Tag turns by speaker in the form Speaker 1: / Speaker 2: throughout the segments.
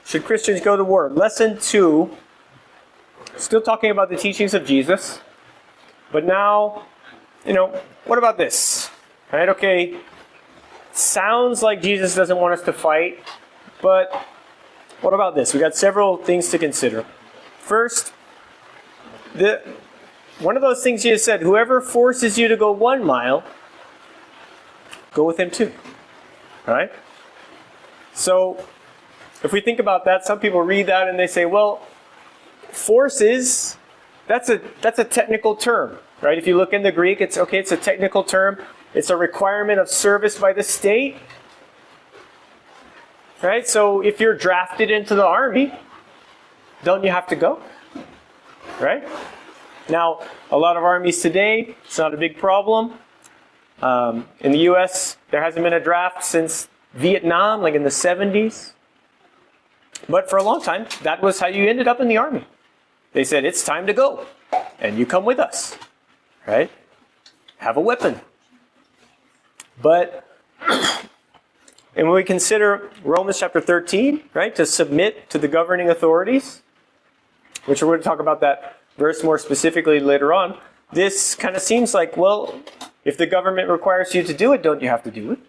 Speaker 1: should Christians go to war? Lesson 2, still talking about the teachings of Jesus. But now, what about this? Right? Okay, sounds like Jesus doesn't want us to fight, but what about this? We got several things to consider. First, one of those things Jesus said, whoever forces you to go 1 mile, go with him too. Right? So, if we think about that, some people read that and they say, well, forces, that's a technical term. Right? If you look in the Greek, it's a technical term. It's a requirement of service by the state. Right? So if you're drafted into the army, don't you have to go? Right? Now, a lot of armies today, it's not a big problem. In the U.S., there hasn't been a draft since Vietnam, like in the 70s. But for a long time, that was how you ended up in the army. They said, it's time to go. And you come with us. Right? Have a weapon. But, and when we consider Romans chapter 13, right, to submit to the governing authorities, which we're going to talk about that verse more specifically later on, this kind of seems like, well, if the government requires you to do it, don't you have to do it?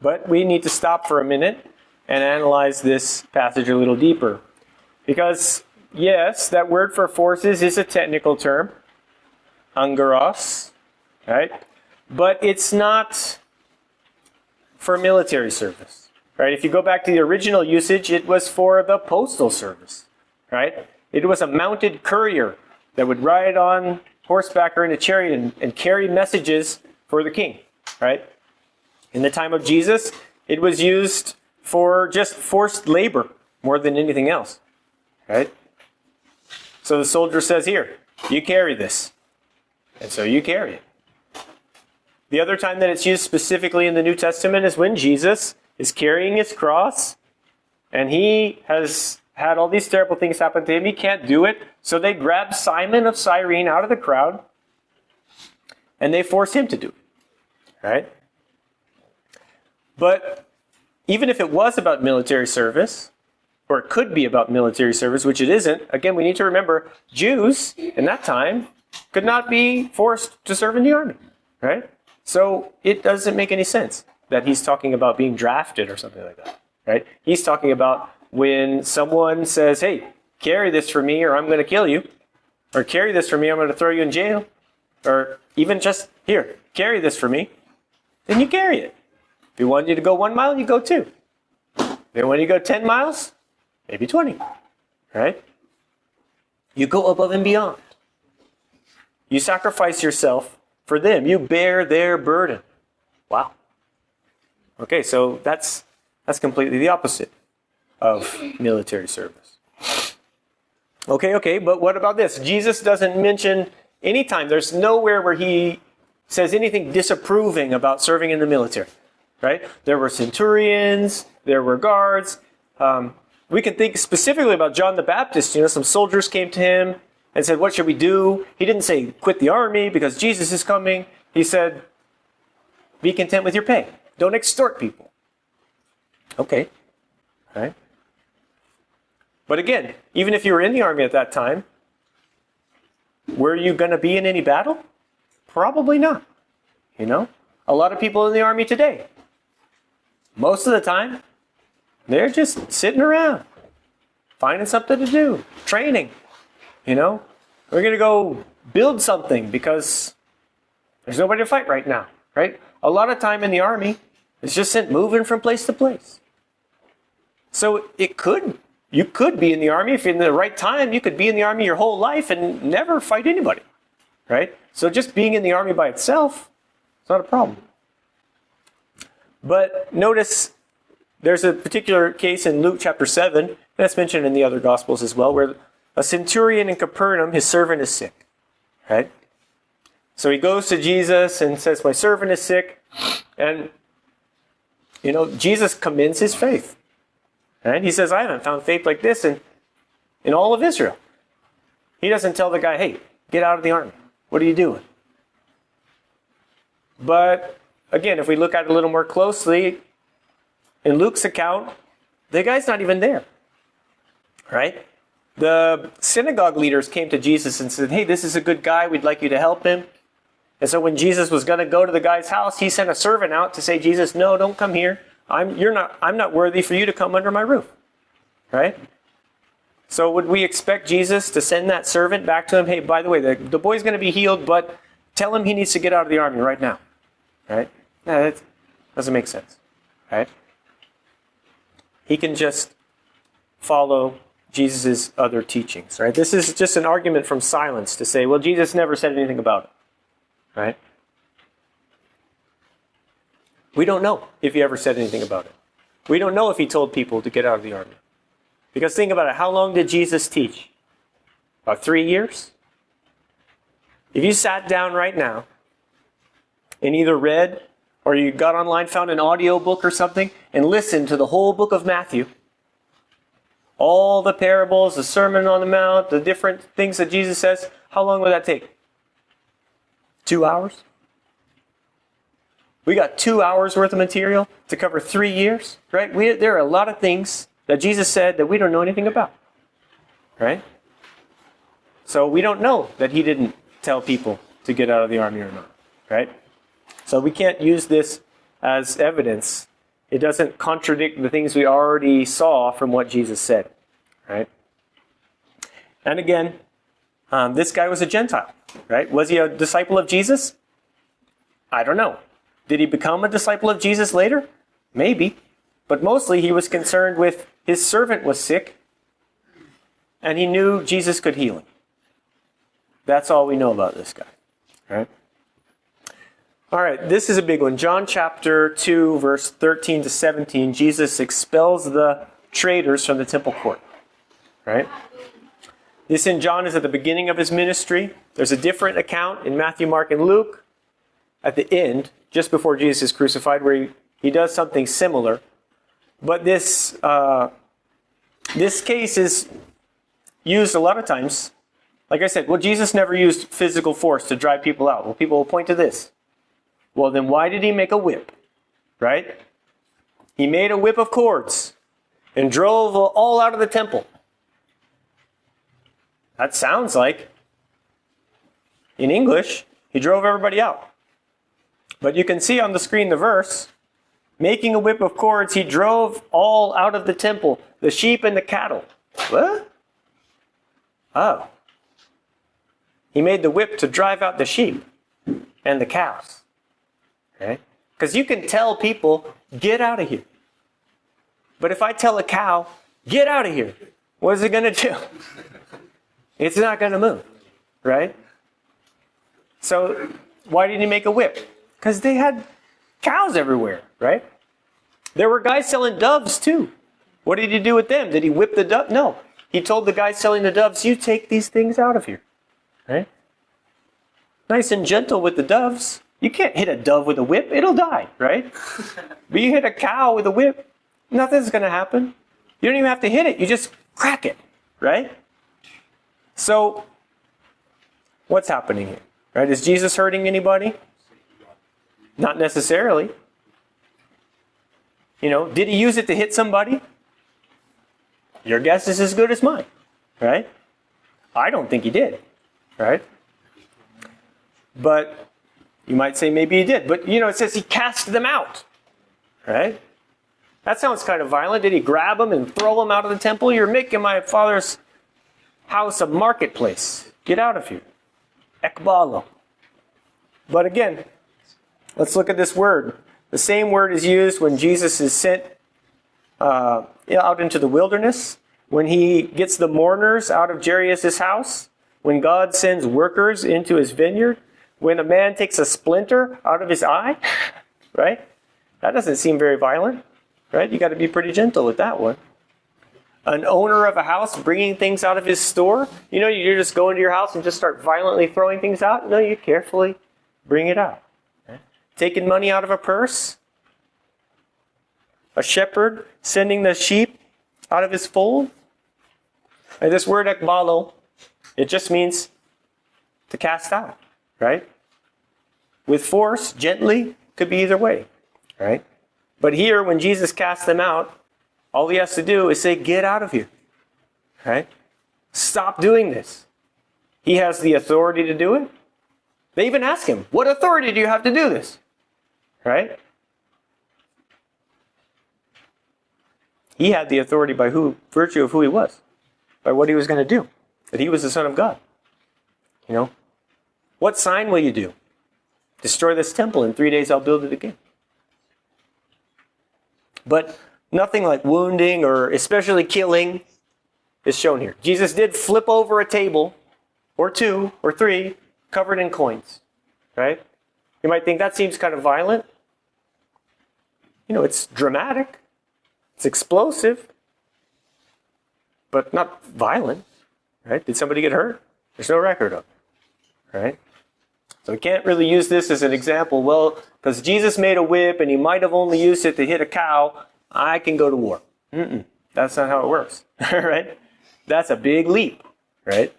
Speaker 1: But we need to stop for a minute and analyze this passage a little deeper. Because, yes, that word for forces is a technical term, angeros, right? But it's not for military service, right? If you go back to the original usage, it was for the postal service, right? It was a mounted courier that would ride on horseback or in a chariot and carry messages for the king, right? In the time of Jesus, it was used for just forced labor more than anything else, right? So the soldier says, here, you carry this. And so you carry it. The other time that it's used specifically in the New Testament is when Jesus is carrying his cross and he has had all these terrible things happen to him. He can't do it. So they grab Simon of Cyrene out of the crowd and they force him to do it. Right? But even if it was about military service, or it could be about military service, which it isn't, again, we need to remember Jews in that time could not be forced to serve in the army. Right? So it doesn't make any sense that he's talking about being drafted or something like that, right? He's talking about when someone says, hey, carry this for me or I'm going to kill you, or carry this for me, I'm going to throw you in jail, or even just, here, carry this for me, then you carry it. If he wanted you to go 1 mile, you go 2. Then when you go 10 miles, maybe 20, right? You go above and beyond. You sacrifice yourself for them. You bear their burden. Wow. Okay, so that's completely the opposite of military service. Okay, but what about this? Jesus doesn't mention any time. There's nowhere where he says anything disapproving about serving in the military, right? There were centurions, there were guards. We can think specifically about John the Baptist. Some soldiers came to him and said, what should we do? He didn't say, quit the army because Jesus is coming. He said, be content with your pay. Don't extort people. Okay. Right? But again, even if you were in the army at that time, were you going to be in any battle? Probably not. A lot of people in the army today, most of the time, they're just sitting around, finding something to do, training. We're going to go build something because there's nobody to fight right now, right? A lot of time in the army is just sent moving from place to place. So you could be in the army. If in the right time, you could be in the army your whole life and never fight anybody, right? So just being in the army by itself is not a problem. But notice there's a particular case in Luke chapter 7, that's mentioned in the other Gospels as well, where a centurion in Capernaum, his servant is sick, right? So he goes to Jesus and says, my servant is sick. And, Jesus commends his faith. Right? He says, I haven't found faith like this in all of Israel. He doesn't tell the guy, hey, get out of the army. What are you doing? But, again, if we look at it a little more closely, in Luke's account, The guy's not even there, right? The synagogue leaders came to Jesus and said, hey, this is a good guy. We'd like you to help him. And so when Jesus was going to go to the guy's house, he sent a servant out to say, Jesus, no, don't come here. I'm not worthy for you to come under my roof, right? So would we expect Jesus to send that servant back to him? Hey, by the way, the boy's going to be healed, but tell him he needs to get out of the army right now, right? No, that doesn't make sense, right? He can just follow Jesus' other teachings, right? This is just an argument from silence to say, well, Jesus never said anything about it, right? We don't know if he ever said anything about it. We don't know if he told people to get out of the army. Because think about it, how long did Jesus teach? About 3 years? If you sat down right now and either read or you got online, found an audio book or something, and listened to the whole book of Matthew, all the parables, the Sermon on the Mount, the different things that Jesus says, how long would that take? 2 hours? We got 2 hours worth of material to cover 3 years, right? There are a lot of things that Jesus said that we don't know anything about, right? So we don't know that he didn't tell people to get out of the army or not, right? So we can't use this as evidence. It doesn't contradict the things we already saw from what Jesus said, right? And again, this guy was a Gentile, right? Was he a disciple of Jesus? I don't know. Did he become a disciple of Jesus later? Maybe. But mostly he was concerned with his servant was sick and he knew Jesus could heal him. That's all we know about this guy, right? All right, this is a big one. John chapter 2, verse 13 to 17, Jesus expels the traders from the temple court, right? This in John is at the beginning of his ministry. There's a different account in Matthew, Mark, and Luke at the end, just before Jesus is crucified, where he does something similar. But this case is used a lot of times. Like I said, well, Jesus never used physical force to drive people out. Well, people will point to this. Well, then why did he make a whip? Right? He made a whip of cords and drove all out of the temple. That sounds like, in English, he drove everybody out. But you can see on the screen the verse, making a whip of cords, he drove all out of the temple, the sheep and the cattle. What? Oh. He made the whip to drive out the sheep and the cows. Okay? Because you can tell people, get out of here. But if I tell a cow, get out of here, what is it going to do? It's not going to move, right? So why did he make a whip? Because they had cows everywhere, right? There were guys selling doves too. What did he do with them? Did he whip the dove? No. He told the guy selling the doves, you take these things out of here, right? Nice and gentle with the doves. You can't hit a dove with a whip. It'll die, right? But you hit a cow with a whip, nothing's going to happen. You don't even have to hit it. You just crack it, right? So, what's happening here? Right? Is Jesus hurting anybody? Not necessarily. You know, did he use it to hit somebody? Your guess is as good as mine, right? I don't think he did, right? But you might say maybe he did. But, you know, it says he cast them out, right? That sounds kind of violent. Did he grab them and throw them out of the temple? You're making my father's house a marketplace. Get out of here. Ekbalo. But again, let's look at this word. The same word is used when Jesus is sent out into the wilderness, when he gets the mourners out of Jairus' house, when God sends workers into his vineyard, when a man takes a splinter out of his eye, right? That doesn't seem very violent, right? You got to be pretty gentle with that one. An owner of a house bringing things out of his store. You know, you just go into your house and just start violently throwing things out. No, you carefully bring it out. Okay? Taking money out of a purse. A shepherd sending the sheep out of his fold. And this word ekbalo, it just means to cast out, right? With force, gently, could be either way, right? But here, when Jesus cast them out, All he has to do is say, get out of here. Right? Stop doing this. He has the authority to do it. They even ask him, what authority do you have to do this? Right? He had the authority by virtue of who he was, by what he was going to do, that he was the Son of God. You know, what sign will you do? Destroy this temple. In 3 days I'll build it again. But nothing like wounding or especially killing is shown here. Jesus did flip over a table or 2 or 3 covered in coins. Right? You might think that seems kind of violent. You know, it's dramatic. It's explosive. But not violent. Right? Did somebody get hurt? There's no record of it. Right? So we can't really use this as an example. Well, because Jesus made a whip and he might have only used it to hit a cow, I can go to war. That's not how it works. Right? That's a big leap. Right?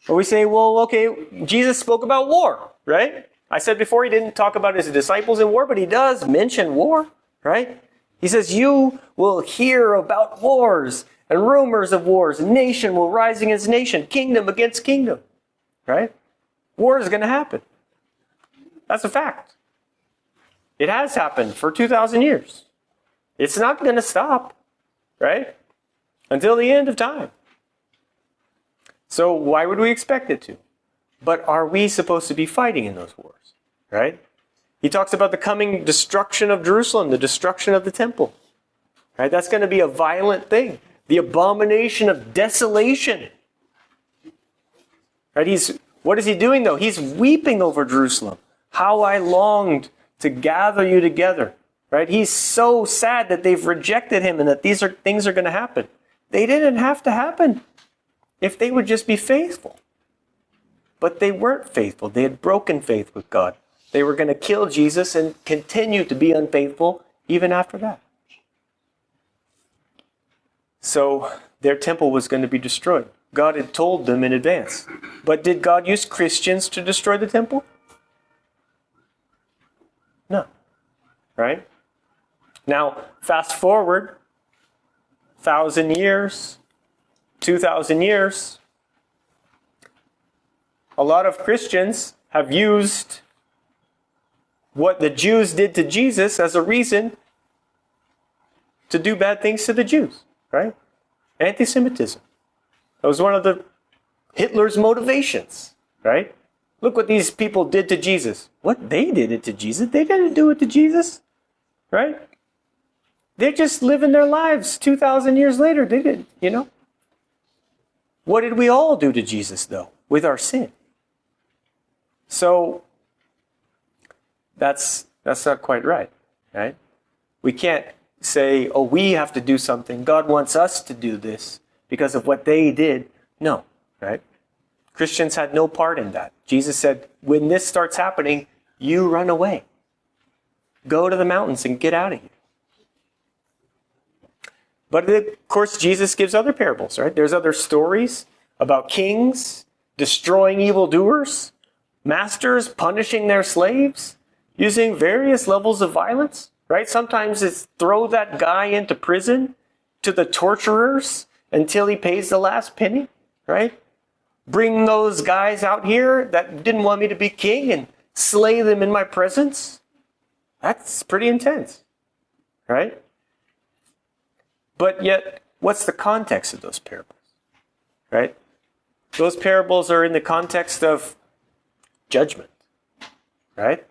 Speaker 1: Or we say, well, okay, Jesus spoke about war. Right? I said before he didn't talk about his disciples in war, but he does mention war. Right? He says, you will hear about wars and rumors of wars. Nation will rise against nation, kingdom against kingdom. Right? War is going to happen. That's a fact. It has happened for 2,000 years. It's not going to stop, right? Until the end of time. So why would we expect it to? But are we supposed to be fighting in those wars, right? He talks about the coming destruction of Jerusalem, the destruction of the temple, right? That's going to be a violent thing. The abomination of desolation. Right? What is he doing though? He's weeping over Jerusalem. How I longed to gather you together. Right? He's so sad that they've rejected him and that these things are going to happen. They didn't have to happen if they would just be faithful. But they weren't faithful. They had broken faith with God. They were going to kill Jesus and continue to be unfaithful even after that. So their temple was going to be destroyed. God had told them in advance. But did God use Christians to destroy the temple? No. Right? Now, fast forward 1,000 years, 2,000 years. A lot of Christians have used what the Jews did to Jesus as a reason to do bad things to the Jews. Right? Anti-Semitism. That was one of Hitler's motivations, right? Look what these people did to Jesus. What? They did it to Jesus? They didn't do it to Jesus, right? They're just living their lives 2,000 years later. They didn't, you know? What did we all do to Jesus, though, with our sin? So, that's not quite right? We can't say, oh, we have to do something. God wants us to do this because of what they did. No, right? Christians had no part in that. Jesus said, when this starts happening, you run away. Go to the mountains and get out of here. But of course, Jesus gives other parables, right? There's other stories about kings destroying evildoers, masters punishing their slaves, using various levels of violence, right? Sometimes it's throw that guy into prison to the torturers until he pays the last penny, right? Bring those guys out here that didn't want me to be king and slay them in my presence. That's pretty intense, right? But yet, what's the context of those parables, right? Those parables are in the context of judgment, right?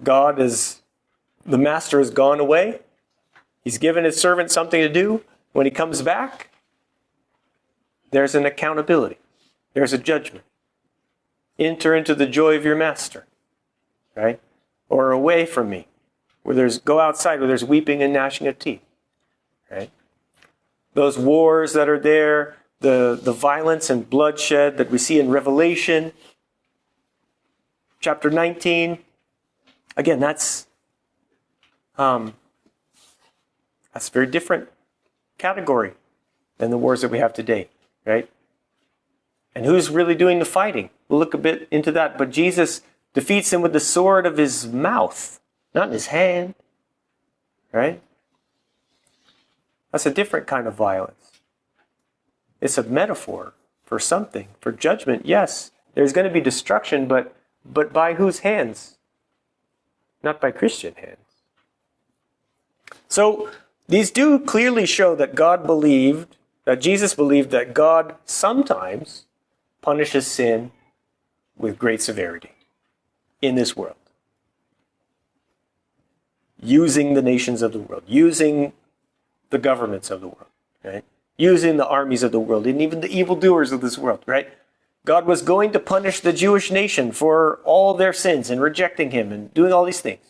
Speaker 1: The master has gone away. He's given his servant something to do. When he comes back, there's an accountability. There's a judgment. Enter into the joy of your master, right? Or away from me, go outside where there's weeping and gnashing of teeth, right? Those wars that are there, the violence and bloodshed that we see in Revelation, chapter 19. Again, that's a very different category than the wars that we have today, right? And who's really doing the fighting? We'll look a bit into that. But Jesus defeats him with the sword of his mouth, not in his hand, right? That's a different kind of violence. It's a metaphor for something, for judgment. Yes, there's going to be destruction, but by whose hands? Not by Christian hands. So these do clearly show that Jesus believed that God sometimes punishes sin with great severity in this world. Using the nations of the world, using the governments of the world, right? Using the armies of the world, and even the evildoers of this world, right? God was going to punish the Jewish nation for all their sins and rejecting him and doing all these things.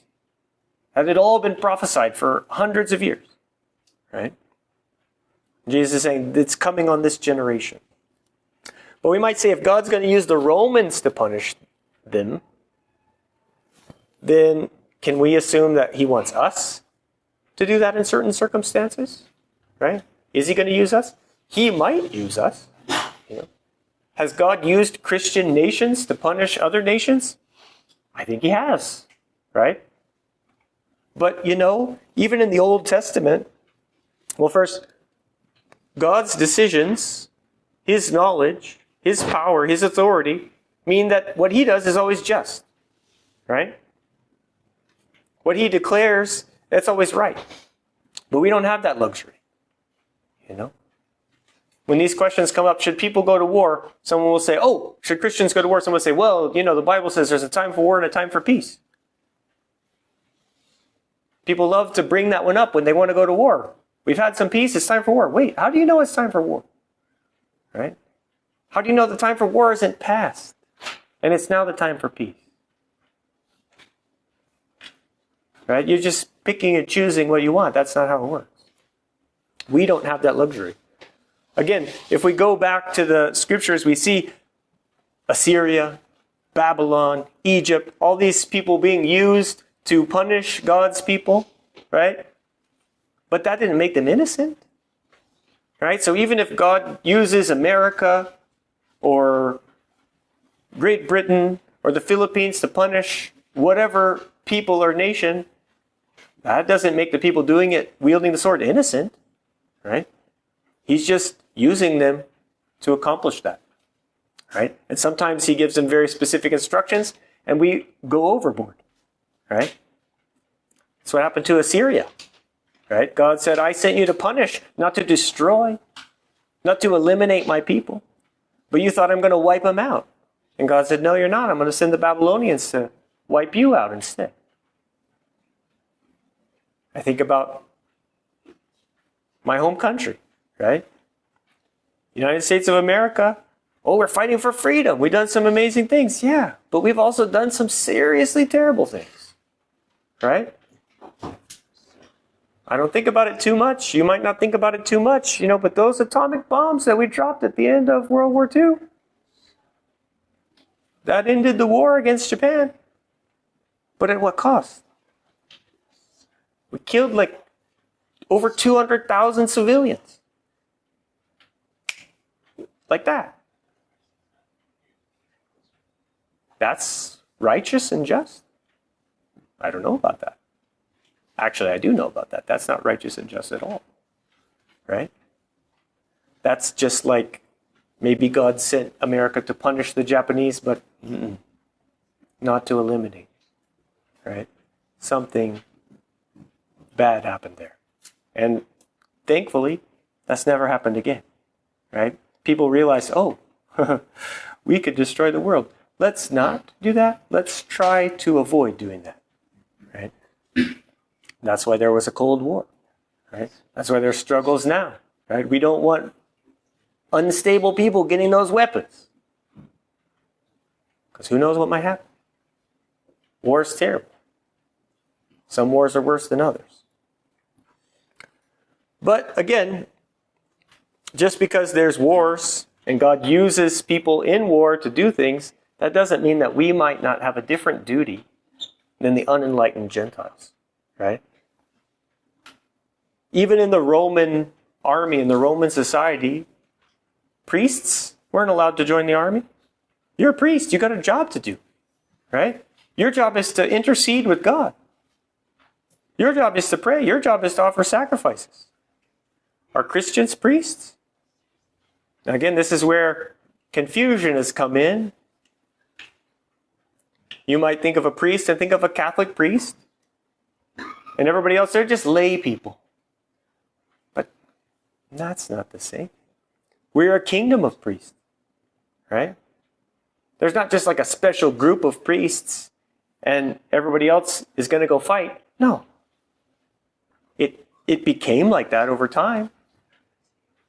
Speaker 1: Had it all been prophesied for hundreds of years, right? Jesus is saying it's coming on this generation. But we might say if God's going to use the Romans to punish them, then can we assume that he wants us to do that in certain circumstances? Right? Is he going to use us? He might use us. You know. Has God used Christian nations to punish other nations? I think he has. Right? But, even in the Old Testament, well, first, God's decisions, his knowledge, his power, his authority, mean that what he does is always just. Right? What he declares, that's always right. But we don't have that luxury. When these questions come up, should people go to war? Someone will say, oh, should Christians go to war? Someone will say, well, the Bible says there's a time for war and a time for peace. People love to bring that one up when they want to go to war. We've had some peace, it's time for war. Wait, how do you know it's time for war? Right? How do you know the time for war isn't past? And it's now the time for peace. Right? You're just picking and choosing what you want. That's not how it works. We don't have that luxury. Again, if we go back to the scriptures, we see Assyria, Babylon, Egypt, all these people being used to punish God's people, right? But that didn't make them innocent, right? So even if God uses America or Great Britain or the Philippines to punish whatever people or nation, that doesn't make the people doing it, wielding the sword, innocent, right? He's just using them to accomplish that, right? And sometimes he gives them very specific instructions, and we go overboard, right? That's what happened to Assyria, right? God said, I sent you to punish, not to destroy, not to eliminate my people. But you thought I'm going to wipe them out. And God said, no, you're not. I'm going to send the Babylonians to wipe you out instead. I think about my home country, right? United States of America. Oh, we're fighting for freedom. We've done some amazing things. Yeah, but we've also done some seriously terrible things, right? I don't think about it too much. You might not think about it too much, but those atomic bombs that we dropped at the end of World War II, that ended the war against Japan. But at what cost? We killed over 200,000 civilians. Like that. That's righteous and just? I don't know about that. Actually, I do know about that. That's not righteous and just at all. Right? That's just like maybe God sent America to punish the Japanese, but not to eliminate. Right? Something bad happened there. And thankfully, that's never happened again. Right? People realize, oh, we could destroy the world. Let's not do that. Let's try to avoid doing that. Right? That's why there was a Cold War. Right? That's why there's struggles now. Right? We don't want unstable people getting those weapons. Because who knows what might happen? War is terrible. Some wars are worse than others. But again, just because there's wars and God uses people in war to do things, that doesn't mean that we might not have a different duty than the unenlightened Gentiles, right? Even in the Roman army, in the Roman society, priests weren't allowed to join the army. You're a priest, you got a job to do, right? Your job is to intercede with God. Your job is to pray. Your job is to offer sacrifices. Are Christians priests? Now again, this is where confusion has come in. You might think of a priest and think of a Catholic priest. And everybody else, they're just lay people. But that's not the same. We're a kingdom of priests, right? There's not just like a special group of priests and everybody else is going to go fight. No. It became like that over time.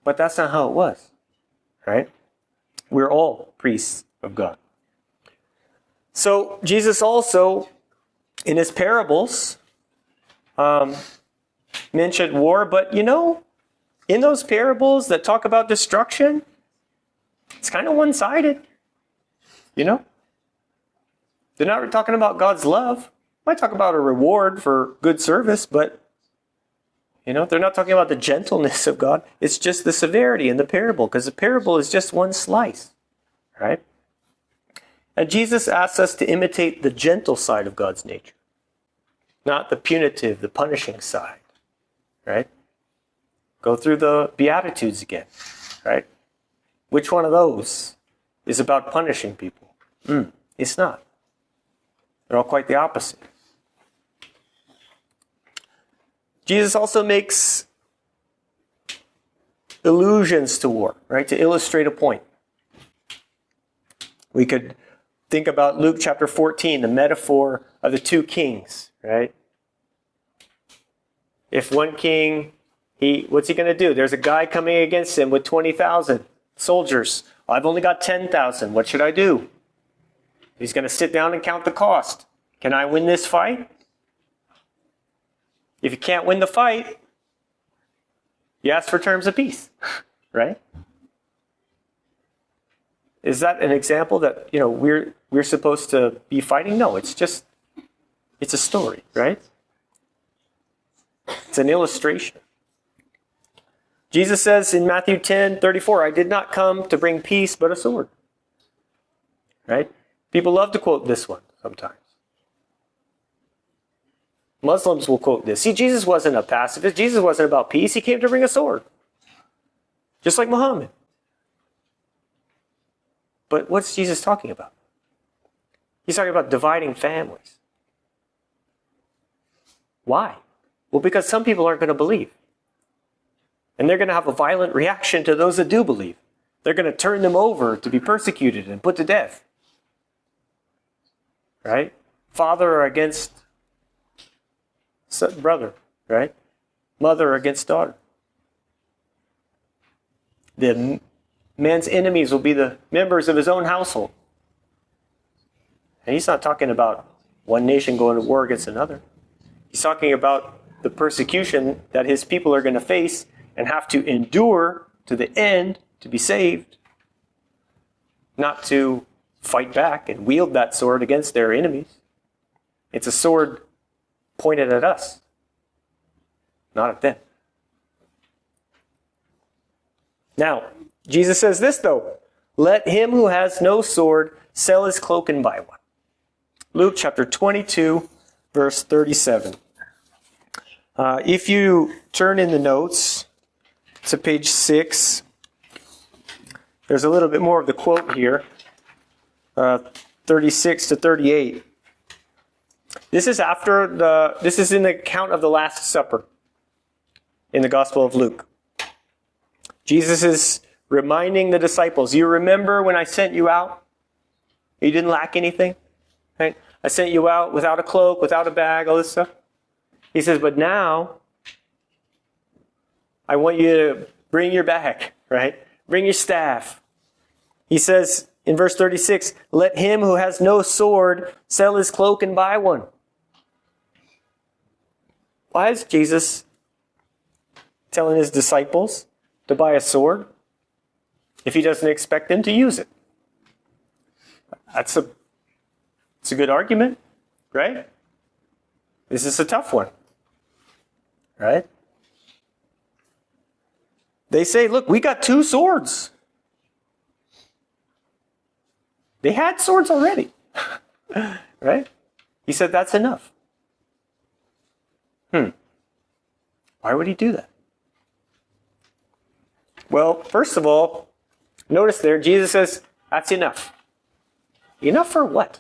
Speaker 1: But that's not how it was, right? We're all priests of God. So Jesus also, in his parables, mentioned war. But you know, in those parables that talk about destruction, it's kind of one-sided. You know? They're not talking about God's love. Might talk about a reward for good service, but you know, they're not talking about the gentleness of God. It's just the severity in the parable, because the parable is just one slice, right? And Jesus asks us to imitate the gentle side of God's nature, not the punitive, the punishing side, right? Go through the Beatitudes again, right? Which one of those is about punishing people? It's not. They're all quite the opposite. Jesus also makes allusions to war, right? To illustrate a point. We could think about Luke chapter 14, the metaphor of the two kings, right? If one king, what's he going to do? There's a guy coming against him with 20,000 soldiers. I've only got 10,000. What should I do? He's going to sit down and count the cost. Can I win this fight? If you can't win the fight, you ask for terms of peace, right? Is that an example that, you know, we're supposed to be fighting? No, it's a story, right? It's an illustration. Jesus says in Matthew 10:34, I did not come to bring peace, but a sword. Right? People love to quote this one sometimes. Muslims will quote this. See, Jesus wasn't a pacifist. Jesus wasn't about peace. He came to bring a sword. Just like Muhammad. But what's Jesus talking about? He's talking about dividing families. Why? Well, because some people aren't going to believe. And they're going to have a violent reaction to those that do believe. They're going to turn them over to be persecuted and put to death. Right? Father against brother, right? Mother against daughter. The man's enemies will be the members of his own household. And he's not talking about one nation going to war against another. He's talking about the persecution that his people are going to face and have to endure to the end to be saved. Not to fight back and wield that sword against their enemies. It's a sword pointed at us, not at them. Now, Jesus says this though, let him who has no sword sell his cloak and buy one. Luke chapter 22, verse 37. If you turn in the notes to page 6, there's a little bit more of the quote here, 36 to 38. This is this is in the account of the Last Supper in the Gospel of Luke. Jesus is reminding the disciples, you remember when I sent you out? You didn't lack anything, right? I sent you out without a cloak, without a bag, all this stuff. He says, but now I want you to bring your bag, right? Bring your staff. He says in verse 36, let him who has no sword sell his cloak and buy one. Why is Jesus telling his disciples to buy a sword if he doesn't expect them to use it? It's a good argument, right? This is a tough one, right? They say, look, we got 2 swords. They had swords already, right? He said, that's enough. Why would he do that? Well, first of all, notice there, Jesus says, that's enough. Enough for what?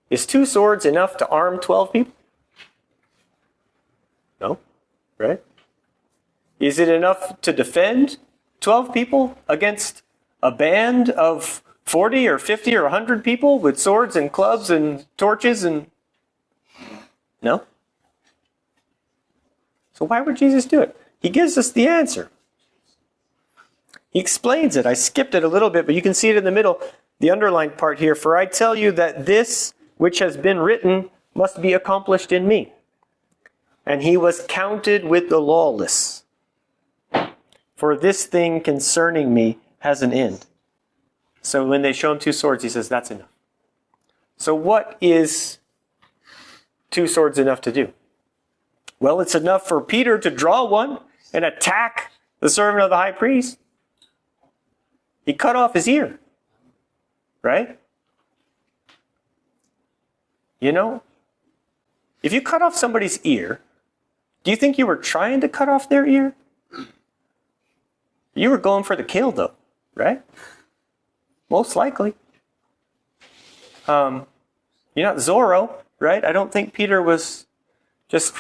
Speaker 1: Is 2 swords enough to arm 12 people? No, right? Is it enough to defend 12 people against a band of 40 or 50 or 100 people with swords and clubs and torches and... No? So why would Jesus do it? He gives us the answer. He explains it. I skipped it a little bit, but you can see it in the middle, the underlined part here. For I tell you that this which has been written must be accomplished in me. And he was counted with the lawless. For this thing concerning me has an end. So when they show him 2 swords, he says, that's enough. So what is 2 swords enough to do? Well, it's enough for Peter to draw one and attack the servant of the high priest. He cut off his ear, right? You know, if you cut off somebody's ear, do you think you were trying to cut off their ear? You were going for the kill, though, right? Most likely. You're not Zorro, right? I don't think Peter was just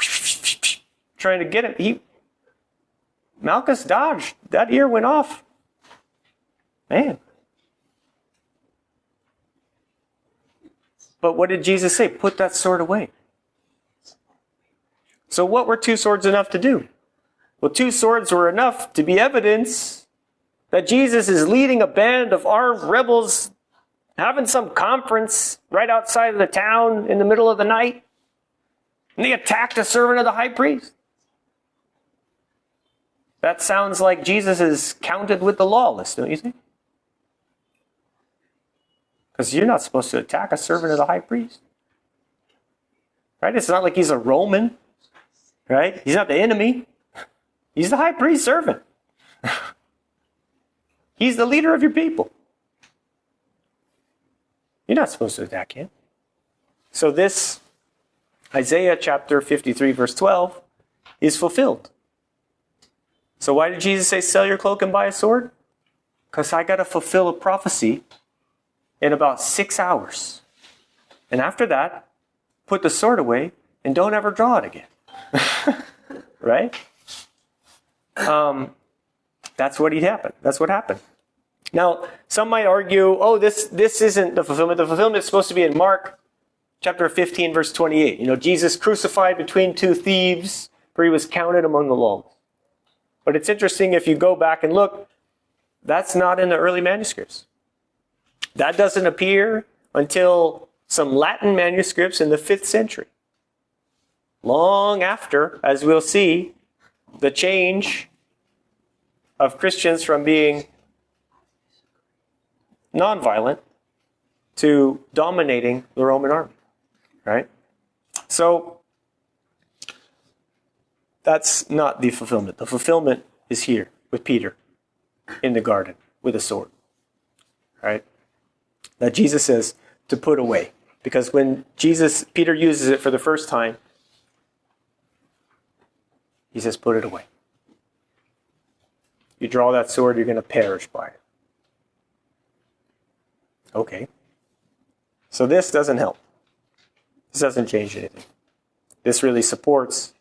Speaker 1: trying to get him. Malchus dodged. That ear went off. Man. But what did Jesus say? Put that sword away. So what were 2 swords enough to do? Well, 2 swords were enough to be evidence that Jesus is leading a band of armed rebels having some conference right outside of the town in the middle of the night. And they attacked a servant of the high priest. That sounds like Jesus is counted with the lawless, don't you think? Because you're not supposed to attack a servant of the high priest. Right? It's not like he's a Roman. Right? He's not the enemy. He's the high priest's servant. He's the leader of your people. You're not supposed to attack him. So this, Isaiah chapter 53, verse 12, is fulfilled. So why did Jesus say, sell your cloak and buy a sword? Because I got to fulfill a prophecy in about 6 hours. And after that, put the sword away and don't ever draw it again. Right? That's what happened. That's what happened. Now, some might argue, oh, this isn't the fulfillment. The fulfillment is supposed to be in Mark chapter 15, verse 28. You know, Jesus crucified between 2 thieves, for he was counted among the lawless. But it's interesting if you go back and look, that's not in the early manuscripts. That doesn't appear until some Latin manuscripts in the 5th century. Long after, as we'll see, the change of Christians from being nonviolent to dominating the Roman army, right? So that's not the fulfillment. The fulfillment is here with Peter in the garden with a sword, right? That Jesus says to put away. Because when Peter uses it for the first time, he says, put it away. You draw that sword, you're going to perish by it. Okay. So this doesn't help. This doesn't change anything. This really supports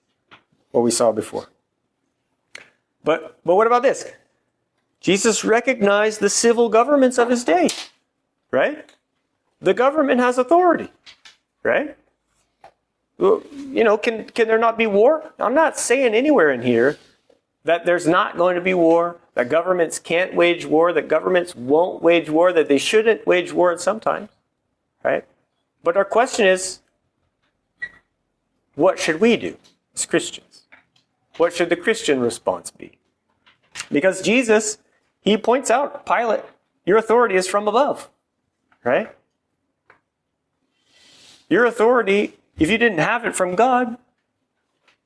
Speaker 1: what we saw before. But what about this? Jesus recognized the civil governments of his day, right? The government has authority, right? You know, can there not be war? I'm not saying anywhere in here that there's not going to be war, that governments can't wage war, that governments won't wage war, that they shouldn't wage war sometimes, right? But our question is, what should we do as Christians? What should the Christian response be? Because Jesus, he points out, Pilate, your authority is from above, right? Your authority, if you didn't have it from God,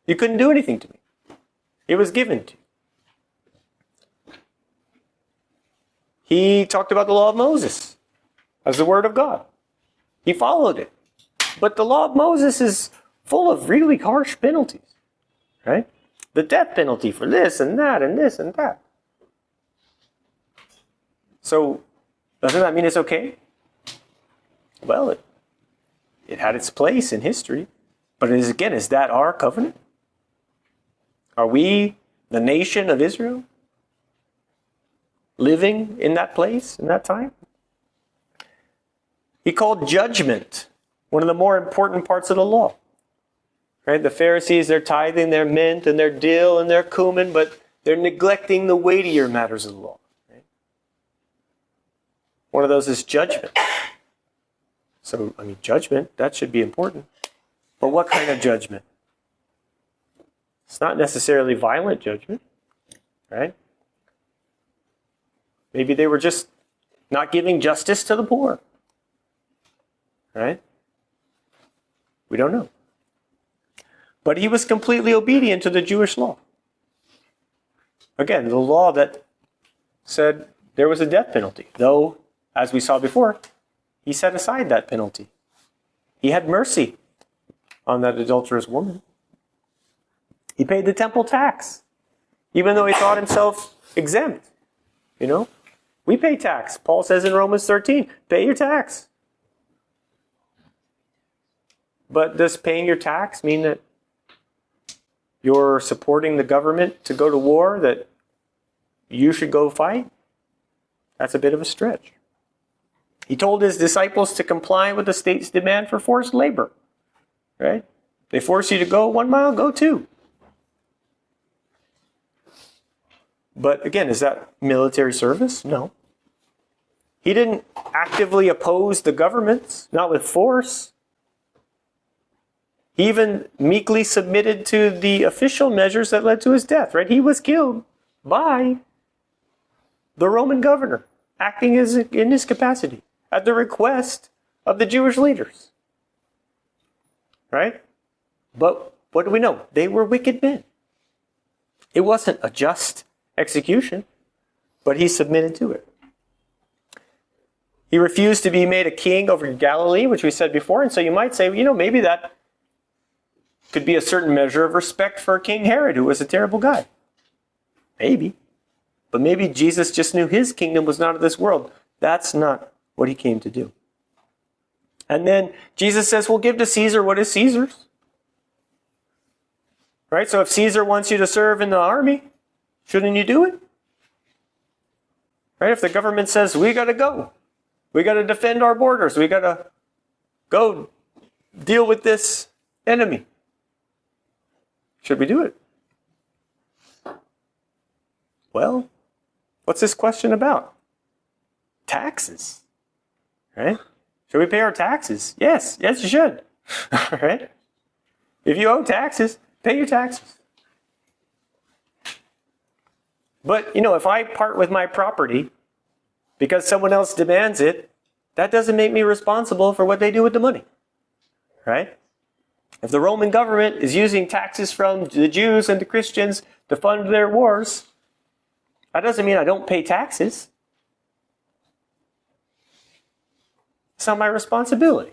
Speaker 1: you couldn't do anything to me. It was given to you. He talked about the law of Moses as the word of God. He followed it. But the law of Moses is full of really harsh penalties, right? The death penalty for this and that and this and that. So, doesn't that mean it's okay? Well, it had its place in history. But is that our covenant? Are we, the nation of Israel, living in that place, in that time? He called judgment one of the more important parts of the law. Right? The Pharisees, they're tithing their mint and their dill and their cumin, but they're neglecting the weightier matters of the law. Right? One of those is judgment. So, judgment, that should be important. But what kind of judgment? It's not necessarily violent judgment, right? Maybe they were just not giving justice to the poor, right? We don't know. But he was completely obedient to the Jewish law. Again, the law that said there was a death penalty, though, as we saw before, he set aside that penalty. He had mercy on that adulterous woman. He paid the temple tax, even though he thought himself exempt. We pay tax. Paul says in Romans 13, pay your tax. But does paying your tax mean that you're supporting the government to go to war, that you should go fight? That's a bit of a stretch. He told his disciples to comply with the state's demand for forced labor. Right? They force you to go 1 mile, go 2. But again, is that military service? No. He didn't actively oppose the governments, not with force. He even meekly submitted to the official measures that led to his death, right? He was killed by the Roman governor, acting in his capacity, at the request of the Jewish leaders. Right? But what do we know? They were wicked men. It wasn't a just execution, but he submitted to it. He refused to be made a king over Galilee, which we said before, and so you might say, maybe that could be a certain measure of respect for King Herod, who was a terrible guy. Maybe. But maybe Jesus just knew his kingdom was not of this world. That's not what he came to do. And then Jesus says, well, give to Caesar what is Caesar's. Right? So if Caesar wants you to serve in the army, shouldn't you do it? Right? If the government says, we got to go. We got to defend our borders. We got to go deal with this enemy. Should we do it? Well, what's this question about? Taxes. Right? Should we pay our taxes? Yes, you should. All right? If you owe taxes, pay your taxes. But, if I part with my property because someone else demands it, that doesn't make me responsible for what they do with the money. Right? If the Roman government is using taxes from the Jews and the Christians to fund their wars, that doesn't mean I don't pay taxes. It's not my responsibility.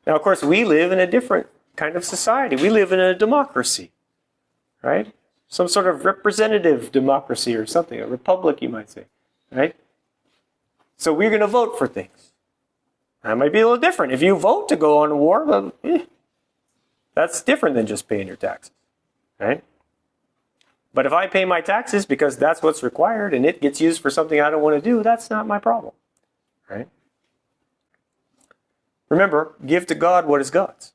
Speaker 1: Now, of course, we live in a different kind of society. We live in a democracy, right? Some sort of representative democracy or something, a republic, you might say, right? So we're going to vote for things. That might be a little different. If you vote to go on war, well, that's different than just paying your taxes, right? But if I pay my taxes because that's what's required and it gets used for something I don't want to do, that's not my problem, right? Remember, give to God what is God's.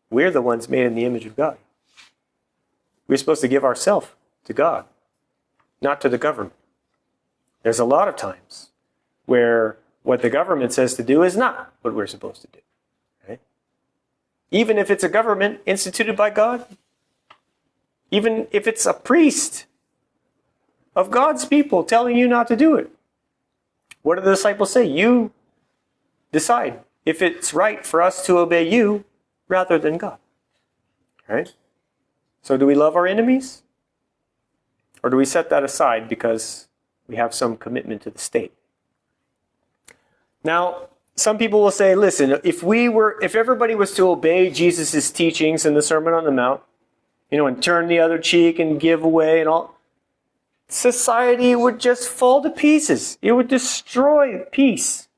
Speaker 1: We're the ones made in the image of God. We're supposed to give ourselves to God, not to the government. There's a lot of times where what the government says to do is not what we're supposed to do. Right? Even if it's a government instituted by God, even if it's a priest of God's people telling you not to do it. What do the disciples say? You decide if it's right for us to obey you rather than God. Right? So do we love our enemies? Or do we set that aside because we have some commitment to the state? Now, some people will say, listen, if everybody was to obey Jesus' teachings in the Sermon on the Mount, and turn the other cheek and give away and all, society would just fall to pieces. It would destroy peace.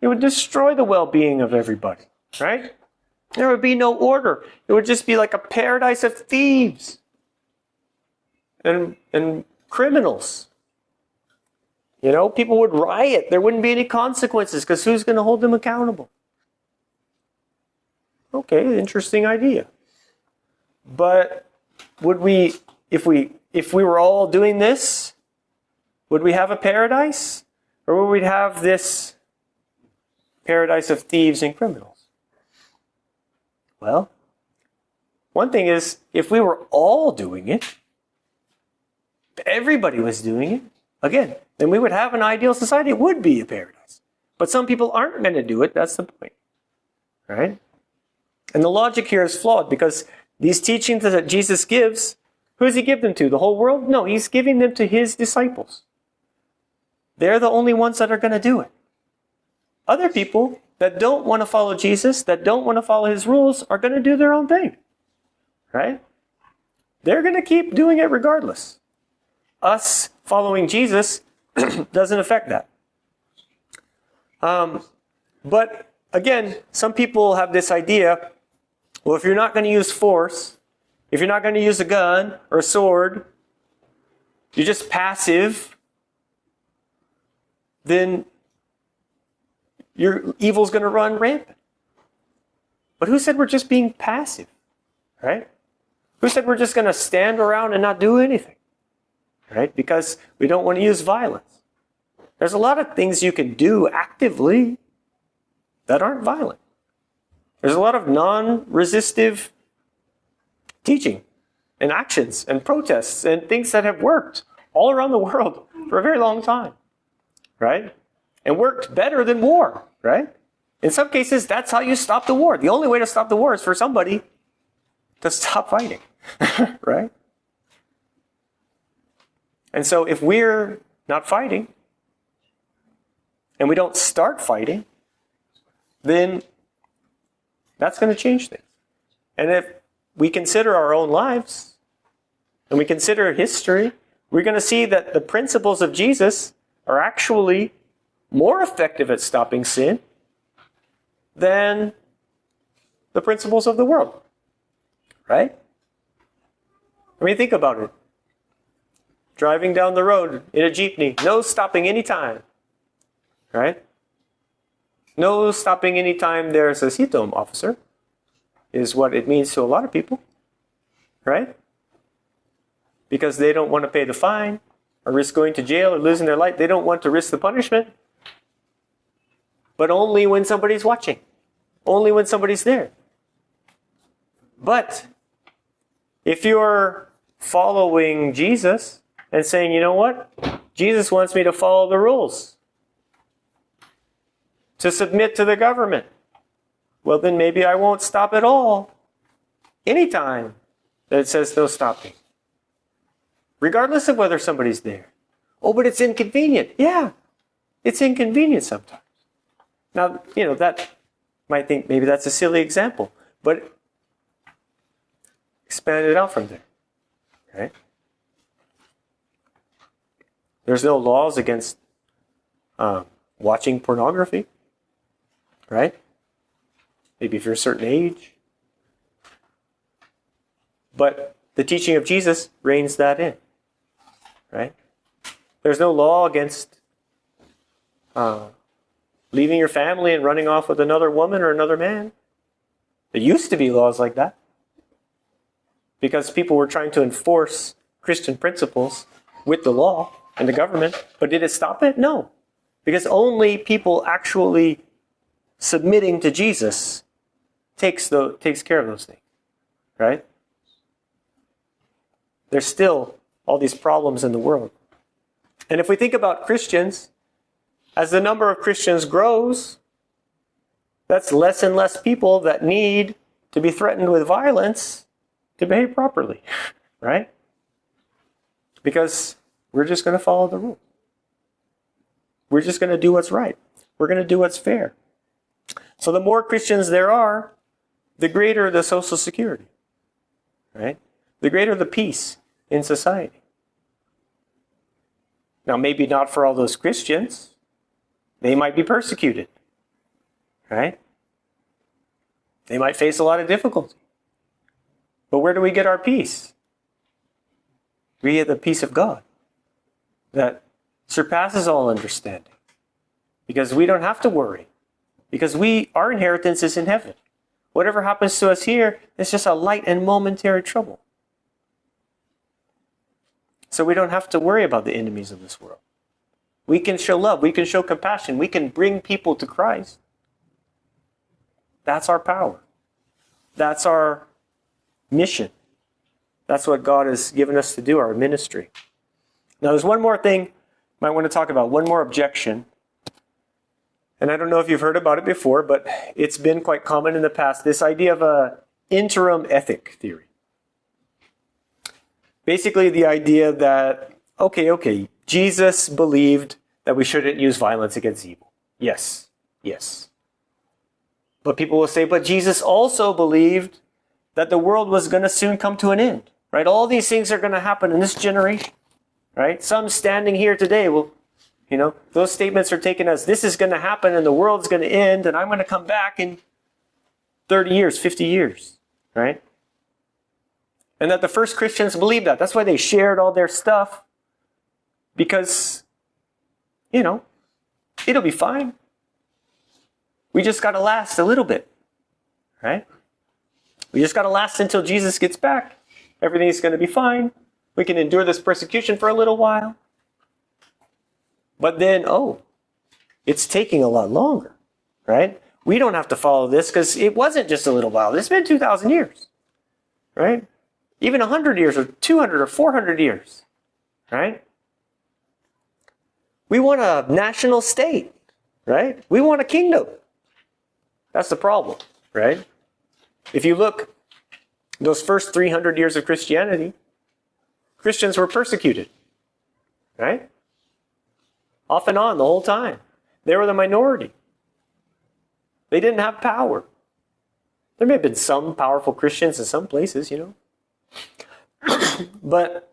Speaker 1: It would destroy the well-being of everybody, right? There would be no order. It would just be like a paradise of thieves and criminals. People would riot. There wouldn't be any consequences because who's going to hold them accountable? Okay, interesting idea. But would we, if we were all doing this, would we have a paradise? Or would we have this paradise of thieves and criminals? Well, one thing is, if we were all doing it, if everybody was doing it, again, then we would have an ideal society. It would be a paradise. But some people aren't going to do it. That's the point. Right? And the logic here is flawed because these teachings that Jesus gives, who does he give them to? The whole world? No, he's giving them to his disciples. They're the only ones that are going to do it. Other people that don't want to follow Jesus, that don't want to follow his rules, are going to do their own thing. Right? They're going to keep doing it regardless. Us following Jesus doesn't affect that. But again, some people have this idea, well, if you're not going to use force, if you're not going to use a gun or a sword, you're just passive, then your evil's going to run rampant. But who said we're just being passive? Right? Who said we're just going to stand around and not do anything? Right? Because we don't want to use violence. There's a lot of things you can do actively that aren't violent. There's a lot of non-resistive teaching and actions and protests and things that have worked all around the world for a very long time. Right? And worked better than war. Right? In some cases, that's how you stop the war. The only way to stop the war is for somebody to stop fighting. Right? And so if we're not fighting, and we don't start fighting, then that's going to change things. And if we consider our own lives, and we consider history, we're going to see that the principles of Jesus are actually more effective at stopping sin than the principles of the world. Right? I mean, think about it. Driving down the road in a jeepney, no stopping any time. Right? No stopping any time there's a CITOM officer is what it means to a lot of people. Right? Because they don't want to pay the fine or risk going to jail or losing their life. They don't want to risk the punishment. But only when somebody's watching. Only when somebody's there. But if you're following Jesus and saying, you know what? Jesus wants me to follow the rules. To submit to the government. Well, then maybe I won't stop at all. Anytime that it says no stopping. Regardless of whether somebody's there. Oh, but it's inconvenient. Yeah, it's inconvenient sometimes. Now, that might think maybe that's a silly example. But expand it out from there. Okay? There's no laws against watching pornography. Right? Maybe if you're a certain age. But the teaching of Jesus reins that in. Right? There's no law against leaving your family and running off with another woman or another man. There used to be laws like that. Because people were trying to enforce Christian principles with the law and the government. But did it stop it? No. Because only people actually submitting to Jesus takes care of those things. Right? There's still all these problems in the world. And if we think about Christians, as the number of Christians grows, that's less and less people that need to be threatened with violence to behave properly. Right? Because we're just going to follow the rules. We're just going to do what's right. We're going to do what's fair. So the more Christians there are, the greater the social security, right? The greater the peace in society. Now, maybe not for all those Christians. They might be persecuted, right? They might face a lot of difficulty. But where do we get our peace? We get the peace of God that surpasses all understanding. Because we don't have to worry. Because our inheritance is in heaven. Whatever happens to us here is just a light and momentary trouble. So we don't have to worry about the enemies of this world. We can show love. We can show compassion. We can bring people to Christ. That's our power. That's our mission. That's what God has given us to do, our ministry. Now, there's one more thing I might want to talk about, one more objection. And I don't know if you've heard about it before, but it's been quite common in the past, this idea of an interim ethic theory. Basically, the idea that, okay, Jesus believed that we shouldn't use violence against evil. Yes. But people will say, but Jesus also believed that the world was going to soon come to an end, right? All these things are going to happen in this generation, right? Some standing here today will, those statements are taken as this is going to happen and the world's going to end and I'm going to come back in 30 years, 50 years, right? And that the first Christians believed that. That's why they shared all their stuff. Because, it'll be fine. We just got to last a little bit, right? We just got to last until Jesus gets back. Everything's going to be fine. We can endure this persecution for a little while. But then, it's taking a lot longer, right? We don't have to follow this because it wasn't just a little while. It's been 2,000 years, right? Even 100 years or 200 or 400 years, right? We want a national state, right? We want a kingdom. That's the problem, right? If you look, those first 300 years of Christianity, Christians were persecuted, right? Off and on the whole time. They were the minority. They didn't have power. There may have been some powerful Christians in some places, But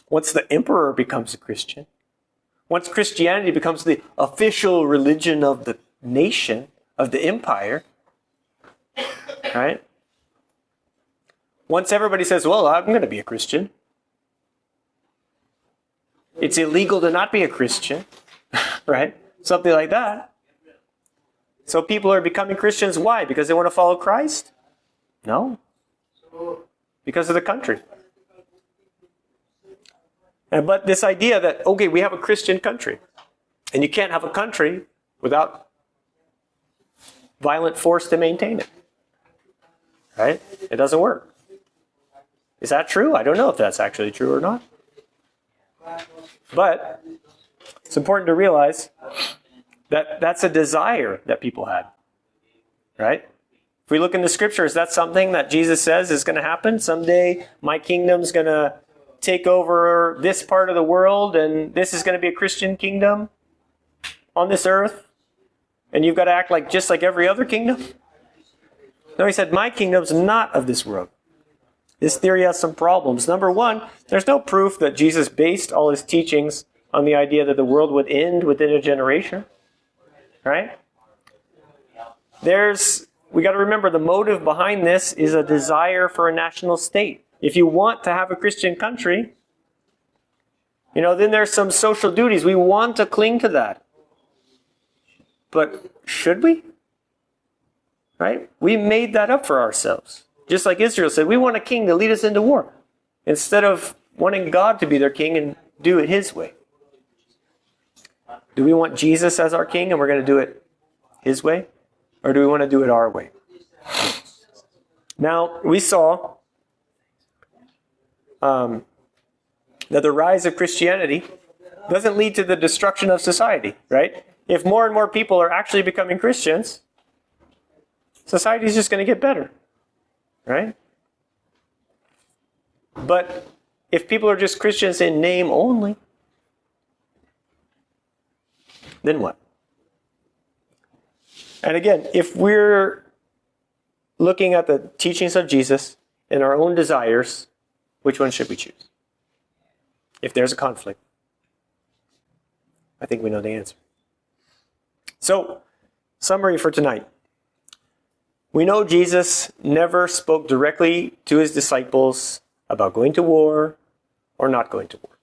Speaker 1: once the emperor becomes a Christian, once Christianity becomes the official religion of the nation, of the empire, right? Once everybody says, well, I'm going to be a Christian. It's illegal to not be a Christian, right? Something like that. So people are becoming Christians. Why? Because they want to follow Christ? No. Because of the country. But this idea that, we have a Christian country. And you can't have a country without violent force to maintain it. Right? It doesn't work. Is that true? I don't know if that's actually true or not. But it's important to realize that that's a desire that people had. Right? If we look in the scriptures, that's something that Jesus says is going to happen. Someday my kingdom's going to take over this part of the world and this is going to be a Christian kingdom on this earth. And you've got to act just like every other kingdom. No, he said, my kingdom's not of this world. This theory has some problems. Number one, there's no proof that Jesus based all his teachings on the idea that the world would end within a generation. Right? We got to remember the motive behind this is a desire for a national state. If you want to have a Christian country, then there's some social duties. We want to cling to that. But should we? Right? We made that up for ourselves. Just like Israel said, we want a king to lead us into war. Instead of wanting God to be their king and do it his way. Do we want Jesus as our king and we're going to do it his way? Or do we want to do it our way? Now, we saw that the rise of Christianity doesn't lead to the destruction of society, right? If more and more people are actually becoming Christians, society is just going to get better, right? But if people are just Christians in name only, then what? And again, if we're looking at the teachings of Jesus and our own desires, which one should we choose? If there's a conflict, I think we know the answer. So, summary for tonight. We know Jesus never spoke directly to his disciples about going to war or not going to war.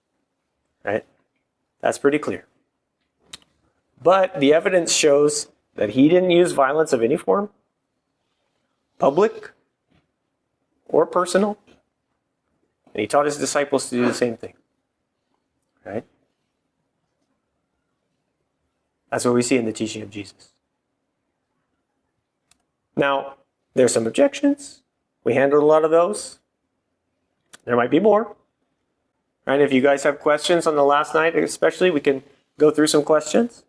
Speaker 1: Right? That's pretty clear. But the evidence shows that he didn't use violence of any form, public or personal. And he taught his disciples to do the same thing. Right? That's what we see in the teaching of Jesus. Now, there's some objections. We handled a lot of those. There might be more. Right? If you guys have questions on the last night, especially, we can go through some questions.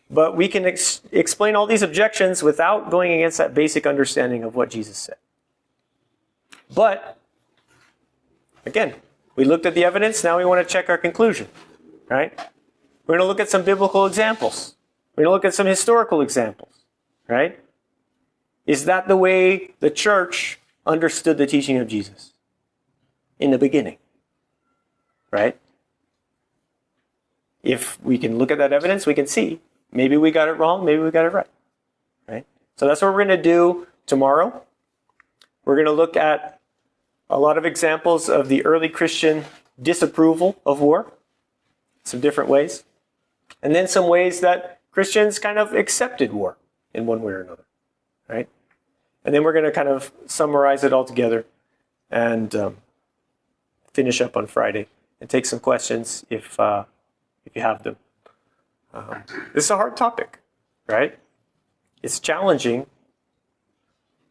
Speaker 1: But we can explain all these objections without going against that basic understanding of what Jesus said. But, again, we looked at the evidence, now we want to check our conclusion. Right? We're going to look at some biblical examples. We're going to look at some historical examples. Right? Is that the way the church understood the teaching of Jesus in the beginning? Right? If we can look at that evidence, we can see maybe we got it wrong, maybe we got it right. Right? So that's what we're going to do tomorrow. We're going to look at a lot of examples of the early Christian disapproval of war, some different ways, and then some ways that Christians kind of accepted war in one way or another. Right? And then we're going to kind of summarize it all together and finish up on Friday and take some questions if you have them. This is a hard topic, right? It's challenging,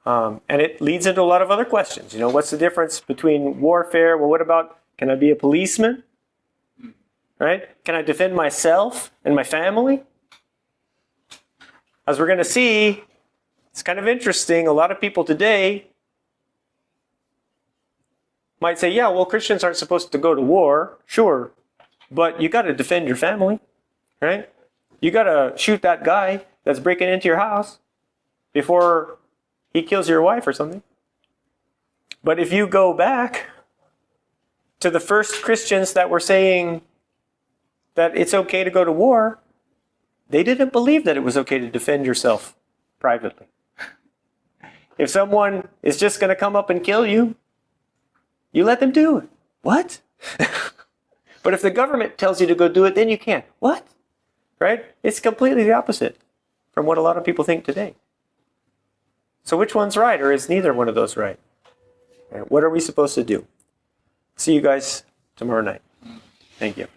Speaker 1: and it leads into a lot of other questions. You know, what's the difference between warfare? Well, what about, can I be a policeman? Right? Can I defend myself and my family? As we're going to see, it's kind of interesting. A lot of people today might say, yeah, well, Christians aren't supposed to go to war. Sure. But you got to defend your family, right? You got to shoot that guy that's breaking into your house before he kills your wife or something. But if you go back to the first Christians that were saying that it's okay to go to war, they didn't believe that it was okay to defend yourself privately. If someone is just going to come up and kill you, you let them do it. What? But if the government tells you to go do it, then you can't. What? Right? It's completely the opposite from what a lot of people think today. So which one's right, or is neither one of those right? Right? What are we supposed to do? See you guys tomorrow night. Thank you.